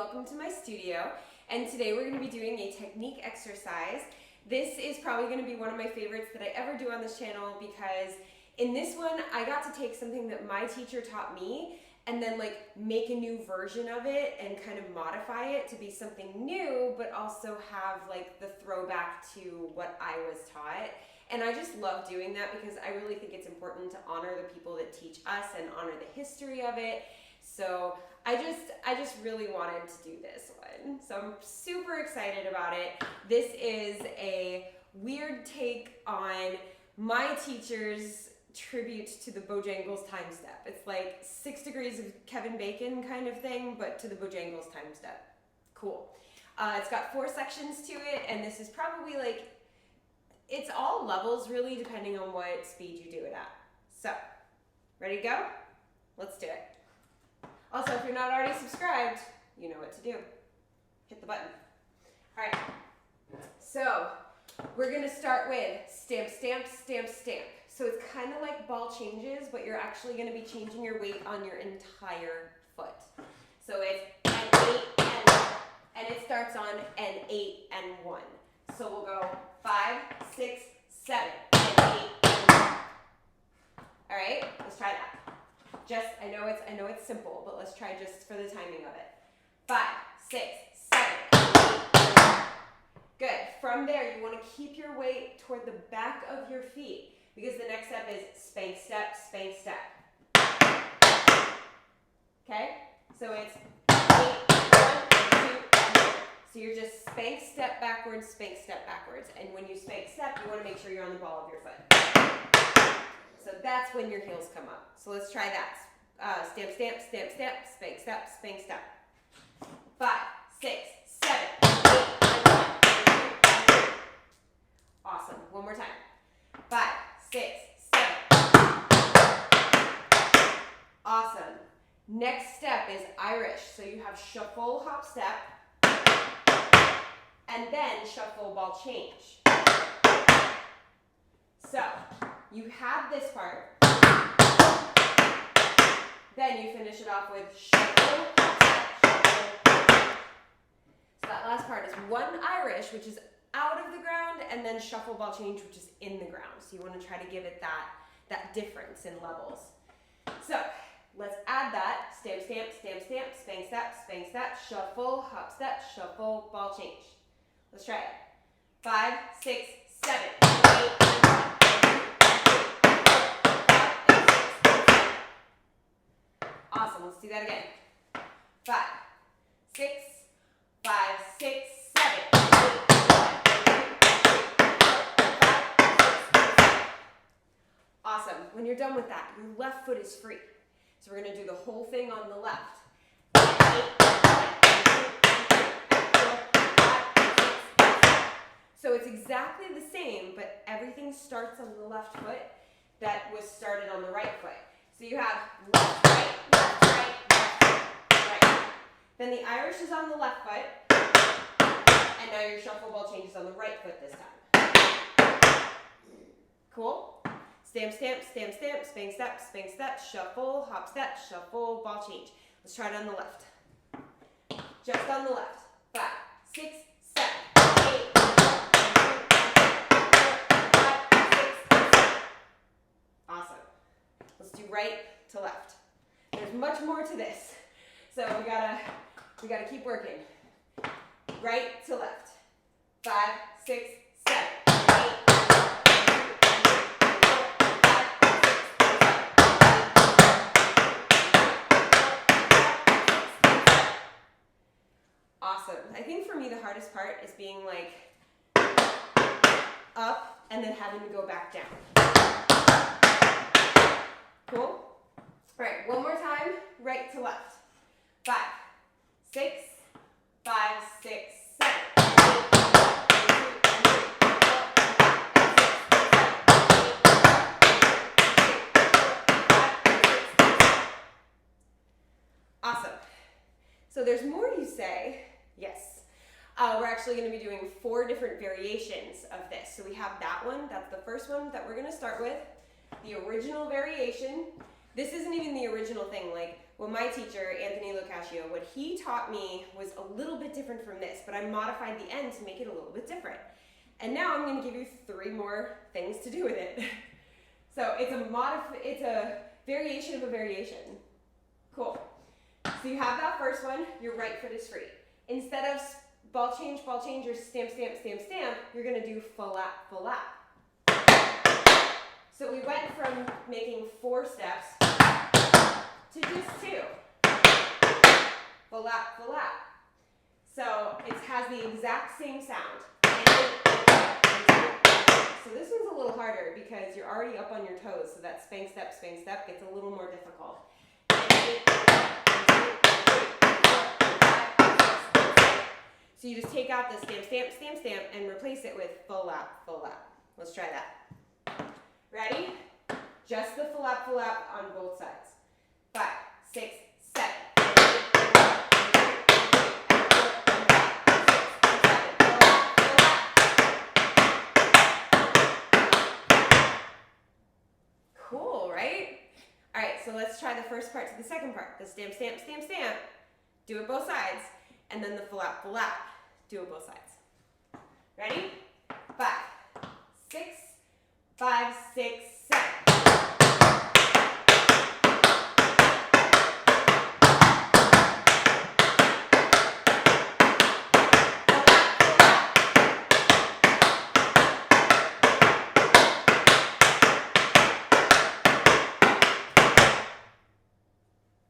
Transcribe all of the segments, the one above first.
welcome to my studio. And today we're going to be doing a technique exercise. This is probably going to be one of my favorites that I ever do on this channel because in this one I got to take something that my teacher taught me and then make a new version of it and kind of modify it to be something new, but also have the throwback to what I was taught. And I just love doing that because I really think it's important to honor the people that teach us and honor the history of it. So I just really wanted to do this one. So I'm super excited about it. This is a weird take on my teacher's tribute to the Bojangles Time Step. It's like 6 degrees of Kevin Bacon kind of thing, but to the Bojangles Time Step. Cool. It's got 4 sections to it, and this is probably it's all levels really, depending on what speed you do it at. So, ready to go? Let's do it. Also, if you're not already subscribed, you know what to do. Hit the button. All right, so we're gonna start with stamp, stamp, stamp, stamp. So it's kind of like ball changes, but you're actually gonna be changing your weight on your entire foot. So it's an 8 and 1, and it starts on an 8 and 1. So we'll go 5, 6, 7, and 8 and 1. All right, let's try that. I know it's simple, but let's try just for the timing of it. 5, 6, 7, 8. Good. From there, you want to keep your weight toward the back of your feet because the next step is spank, step, spank, step. Okay? So it's 8, 1, 2, 3. So you're just spank, step backwards, spank, step backwards. And when you spank, step, you want to make sure you're on the ball of your foot. So that's when your heels come up. So let's try that. Stamp, stamp, stamp, stamp, spank, step, spank, step. 5, 6, 7, 8, 1. Awesome. One more time. 5, 6, 7. Awesome. Next step is Irish. So you have shuffle, hop, step, and then shuffle, ball, change. So you have this part. Then you finish it off with shuffle, hop, step, shuffle. So that last part is 1 Irish, which is out of the ground, and then shuffle, ball, change, which is in the ground. So you want to try to give it that difference in levels. So let's add that. Stamp, stamp, stamp, stamp, spank, step, shuffle, hop, step, shuffle, ball, change. Let's try it. 5, 6, 7, 8, 1. Awesome, let's do that again. 5, 6, 5, 6, 7, 8. Awesome. When you're done with that, your left foot is free. So we're going to do the whole thing on the left. 8. So it's exactly the same, but everything starts on the left foot that was started on the right foot. So you have left, right, left, right, left, right. Then the Irish is on the left foot, and now your shuffle, ball, change is on the right foot this time. Cool? Stamp, stamp, stamp, stamp, spank, step, shuffle, hop, step, shuffle, ball, change. Let's try it on the left. Just on the left. 5, 6, 7, 8. Awesome. Let's do right to left. There's much more to this, so we gotta keep working. Right to left. 5, 6, 7, 8. Awesome. I think for me the hardest part is being up and then having to go back down. Cool? All right, one more time, right to left. 5, 6, 5, 6, 7, 8. Awesome. So there's more you say. Yes. We're actually going to be doing 4 different variations of this. So we have that one. That's the first one that we're going to start with. The original variation. This isn't even the original thing. what my teacher, Anthony LoCascio, what he taught me was a little bit different from this, but I modified the end to make it a little bit different. And now I'm going to give you 3 more things to do with it. So it's a variation of a variation. Cool. So you have that first one, your right foot is free. Instead of ball change, or stamp, stamp, stamp, stamp, you're going to do flap, flap. So we went from making 4 steps to just 2. Flap, flap. So it has the exact same sound. So this one's a little harder because you're already up on your toes, so that spank step gets a little more difficult. So you just take out the stamp, stamp, stamp, stamp, and replace it with flap, flap. Let's try that. Ready? Just the flap, flap on both sides. 5, 6, 7. Cool, right? All right, so let's try the first part to the second part. The stamp, stamp, stamp, stamp. Do it both sides. And then the flap, flap. Do it both sides. Ready? 5, 6, 5, 6, 7.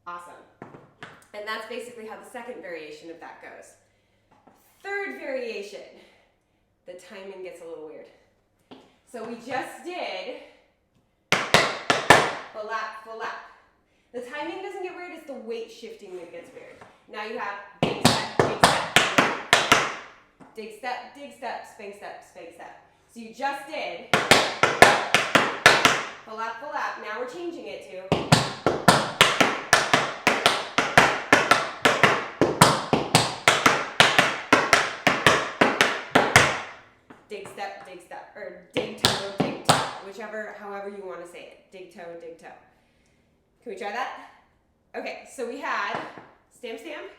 Awesome. And that's basically how the second variation of that goes. Third variation, the timing gets a little weird. So we just did flap, flap. The timing doesn't get weird, it's the weight shifting that gets weird. Now you have dig step, dig step, dig step, dig step, spank step, spank step. So you just did flap, flap. Now we're changing it to dig step, or dig toe, however you want to say it. Dig toe, dig toe. Can we try that? Okay, so we had stamp, stamp,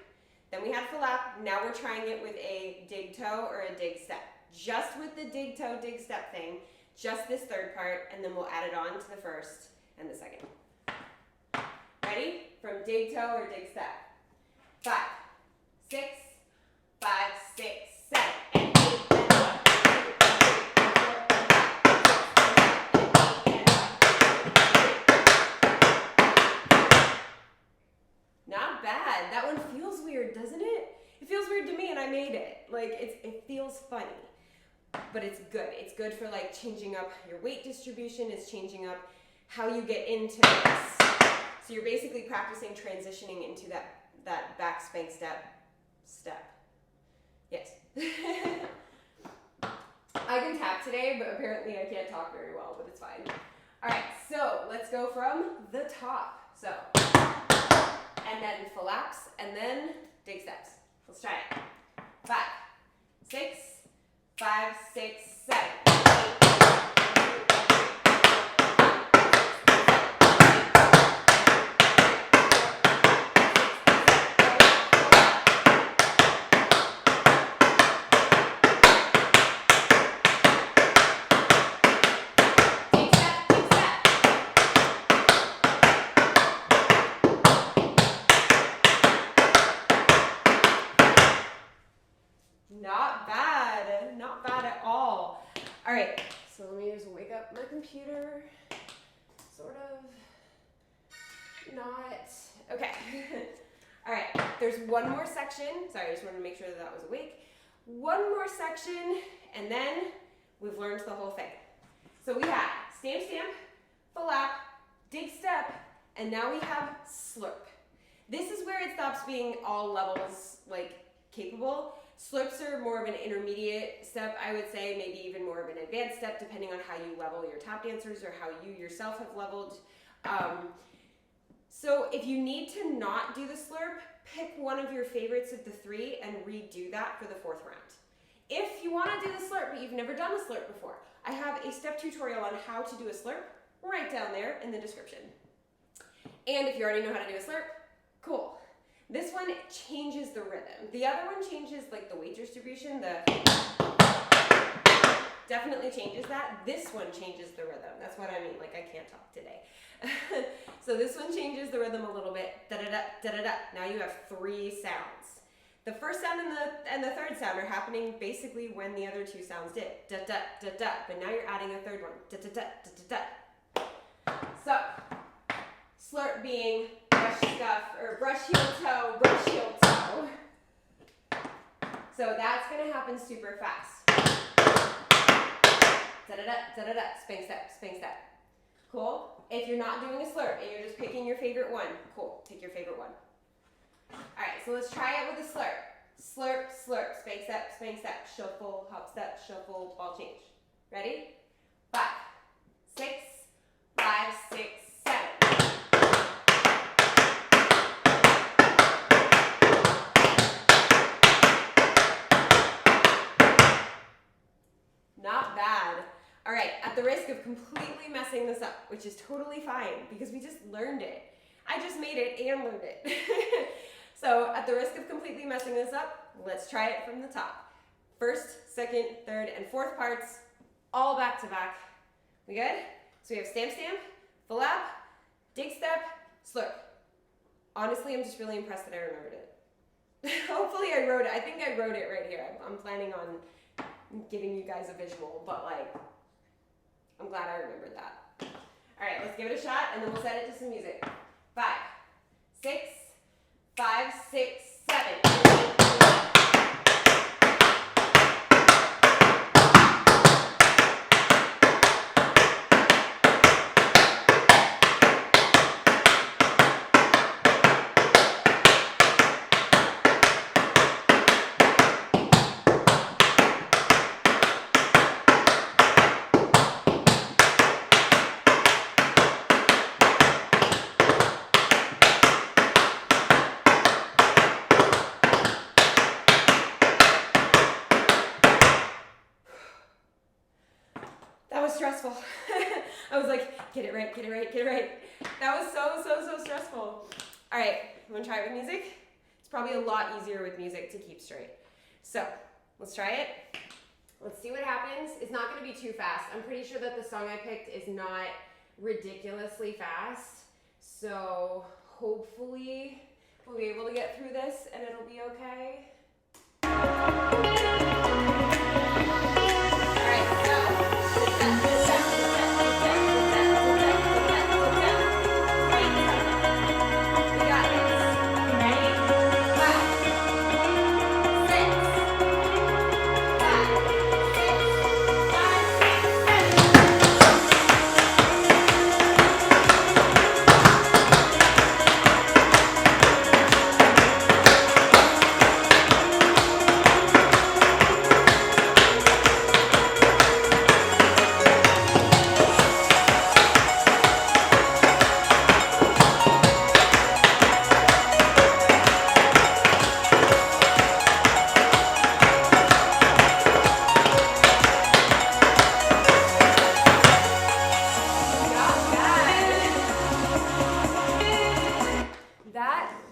then we had flap, now we're trying it with a dig toe or a dig step. Just with the dig toe, dig step thing, just this third part, and then we'll add it on to the first and the second. Ready? From dig toe or dig step. 5, 6, 5, 6, 7, and 8, and 1. Not bad. That one feels weird, doesn't it? It feels weird to me, and I made it. Like, it feels funny, but it's good. It's good for like changing up your weight distribution. It's changing up how you get into this. So you're basically practicing transitioning into that back spank step. Yes. I can tap today, but apparently I can't talk very well, but it's fine. All right, so let's go from the top. So, and then flaps, and then dig steps. Let's try it. 5, 6, 5, 6, 7. Not bad at all. All right, so let me just wake up my computer. Sort of, not, okay. All right, there's one more section. Sorry, I just wanted to make sure that was awake. One more section, and then we've learned the whole thing. So we had stamp, stamp, flap, dig step, and now we have slurp. This is where it stops being all levels like capable. Slurps are more of an intermediate step, I would say, maybe even more of an advanced step, depending on how you level your tap dancers or how you yourself have leveled. So if you need to not do the slurp, pick one of your favorites of the 3 and redo that for the 4th round. If you want to do the slurp, but you've never done a slurp before, I have a step tutorial on how to do a slurp right down there in the description. And if you already know how to do a slurp, Cool. This one changes the rhythm. The other one changes like the weight distribution, definitely changes that. This one changes the rhythm. That's what I mean, like I can't talk today. So this one changes the rhythm a little bit. Da-da-da, da-da-da. Now you have 3 sounds. The first sound and the third sound are happening basically when the other 2 sounds did. Da-da, da-da. But now you're adding a third one. Da-da-da, da-da-da. So, slurp being brush scuff, or brush heel toe, brush heel toe. So that's gonna happen super fast. Da-da-da, da-da-da, spank step, spank step. Cool? If you're not doing a slurp and you're just picking your favorite one, cool, pick your favorite one. Alright, so let's try it with a slurp. Slurp, slurp, spank step, shuffle, hop step, shuffle, ball change. Ready? 5, 6, 5, 6, 7. Not bad. All right, at the risk of completely messing this up, which is totally fine because we just learned it. I just made it and learned it. So at the risk of completely messing this up, let's try it from the top. First, second, third, and fourth parts, all back to back. We good? So we have stamp, stamp, full lap, dig step, slurp. Honestly, I'm just really impressed that I remembered it. Hopefully I wrote it. I think I wrote it right here. I'm planning on giving you guys a visual, but like, I'm glad I remembered that. All right, let's give it a shot and then we'll set it to some music. 5, 6, 5, 6, 7. Stressful. I was like, get it right, get it right, get it right. That was so stressful. All right, you want to try it with music? It's probably a lot easier with music to keep straight. So let's try it. Let's see what happens. It's not going to be too fast. I'm pretty sure that the song I picked is not ridiculously fast. So hopefully we'll be able to get through this and it'll be okay.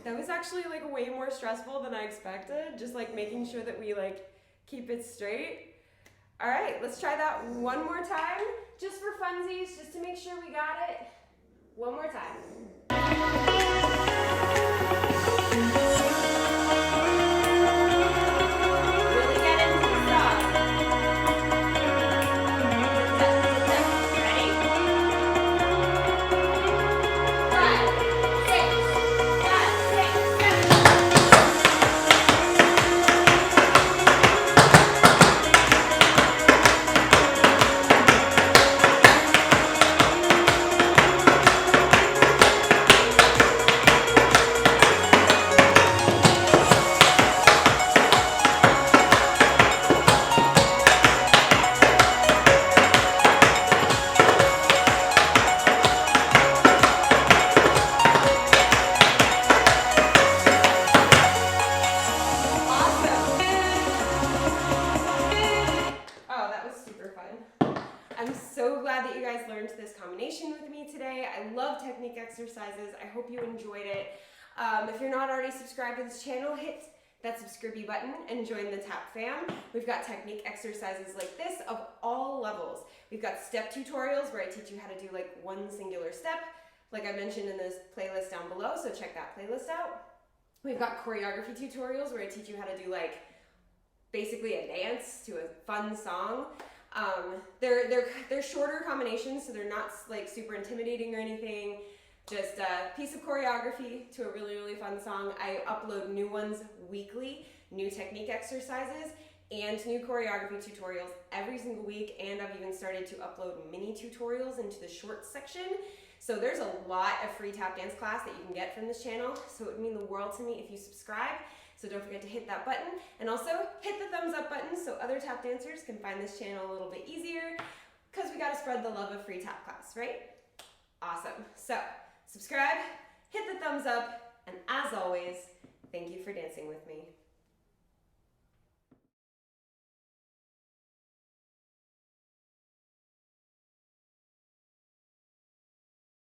That was actually like way more stressful than I expected. Just like making sure that we like keep it straight. All right, let's try that one more time, just for funsies, just to make sure we got it. One more time. Really get into the song. Ready? 5, 6, 5, 6, 7. This combination with me today. I love technique exercises. I hope you enjoyed it. If you're not already subscribed to this channel, hit that subscribe button and join the Tap fam. We've got technique exercises like this of all levels. We've got step tutorials where I teach you how to do like one singular step, like I mentioned in this playlist down below, so check that playlist out. We've got choreography tutorials where I teach you how to do like basically a dance to a fun song. They're shorter combinations, so they're not like super intimidating or anything. Just a piece of choreography to a really, really fun song. I upload new ones weekly, new technique exercises, and new choreography tutorials every single week, and I've even started to upload mini tutorials into the shorts section. So there's a lot of free tap dance class that you can get from this channel, so it would mean the world to me if you subscribe. So don't forget to hit that button, and also hit the thumbs up button so other tap dancers can find this channel a little bit easier, because we gotta spread the love of free tap class, right? Awesome. So subscribe, hit the thumbs up, and as